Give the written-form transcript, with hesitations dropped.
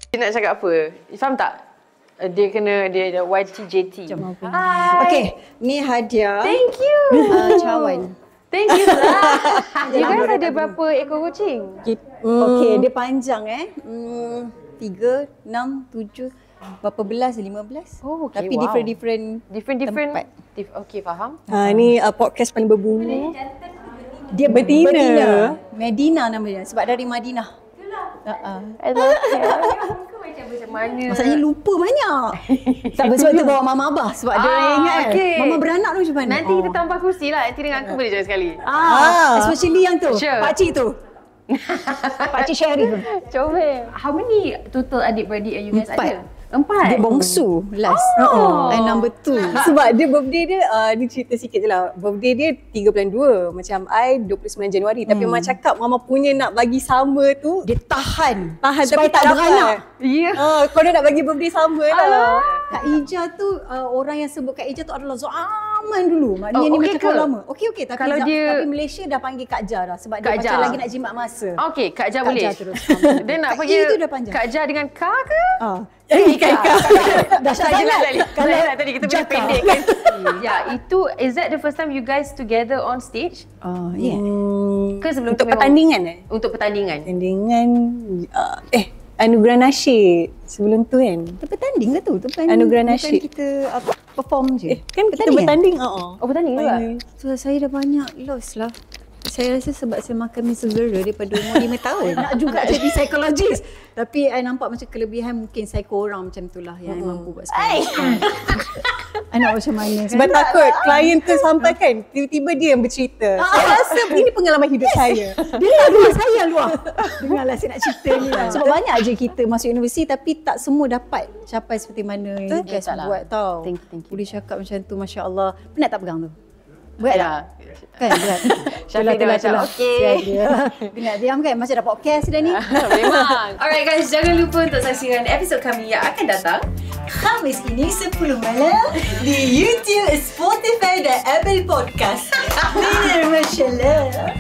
Dia nak cakap apa? Faham tak? Dia ada YTJT. Okay, ni hadiah. Thank you. Cawan. Thank you lah. You guys ada berapa ekor kucing? Okay, dia panjang 3, 6, 7, berapa belas, 15. Oh, okay. Tapi Wow. different tempat. Okay, faham. Ni podcast paling berbulu. Dia betina. Medina nama dia sebab dari Madinah. I love it. Macam mana? Maksudnya lupa banyak. Sebab tu bawa mama abah sebab dia ingat okay. Mama beranak tu macam mana. Nanti kita tambah kursi lah. Nanti dengan aku boleh join sekali. Especially yang tu. Sure. Pakcik tu. Pakcik Sherry tu. Comel. How many total adik-beradik yang you guys 4. ada? 4? Dia bongsu last. And number 2. Sebab dia birthday dia, ni cerita sikit je lah. Birthday dia 3 bulan 2. Macam I 29 Januari. Tapi Mama cakap Mama punya nak bagi sama tu. Dia tahan tapi supaya tak tak beranak. Ya. Kau nak bagi birthday sama lah. Kak Ija tu orang yang sebut Kak Ija tu adalah zaman dulu. Maknanya Oh, ni okey macam ke? kawan lama. Okey tapi Kalau dia- tapi Malaysia dah panggil Kak Ja dah sebab Kak dia Ja. macam lagi nak jimat masa. Okay, Kak Ja Kak boleh. Ja terus. Dia nak Kak panggil I tu dah panjang. Kak Ja dengan K ke? Ika. Dahsyat Tak sangat. jelas Kalau tadi kita boleh Jaka. pendek kan. Ya, itu is that the first time you guys together on stage? Yeah. Ke sebelum Untuk tu memang- pertandingan Untuk pertandingan. Pertandingan Anugerah Nasyid sebelum tu kan. Bertanding ke tu? Anugerah Bukan Nasyid. kita perform je. Kan kita Bertanding, bertanding. Oh, pertanding juga? So saya dah banyak loss lah. Saya rasa sebab saya makan mi segera daripada umur 5 tahun. Nak juga jadi psikologis. Tapi I nampak macam kelebihan mungkin psycho orang macam tu lah yang I mampu buat sekarang. I nak macam mana kan? Sebab takut klien tu sampai kan tiba-tiba dia yang bercerita. Saya rasa ini pengalaman hidup saya. Dia lah luar saya luar. Dengarlah saya nak cerita ni lah. Sebab banyak je kita masuk universiti tapi tak semua dapat capai seperti mana yang you guys Tak lah. buat tau. Thank you. Boleh cakap macam tu, Masya Allah. Penat tak pegang tu? Berat tak? Ya. Kan berat. Syafiq dia macam, okey. Kena diam kan macam dah podcast dah ni. Memang. Alright guys, jangan lupa untuk saksikan episod kami yang akan datang Khamis ini 10 malam di YouTube, Spotify dan Apple Podcast. Benar, Masya Allah.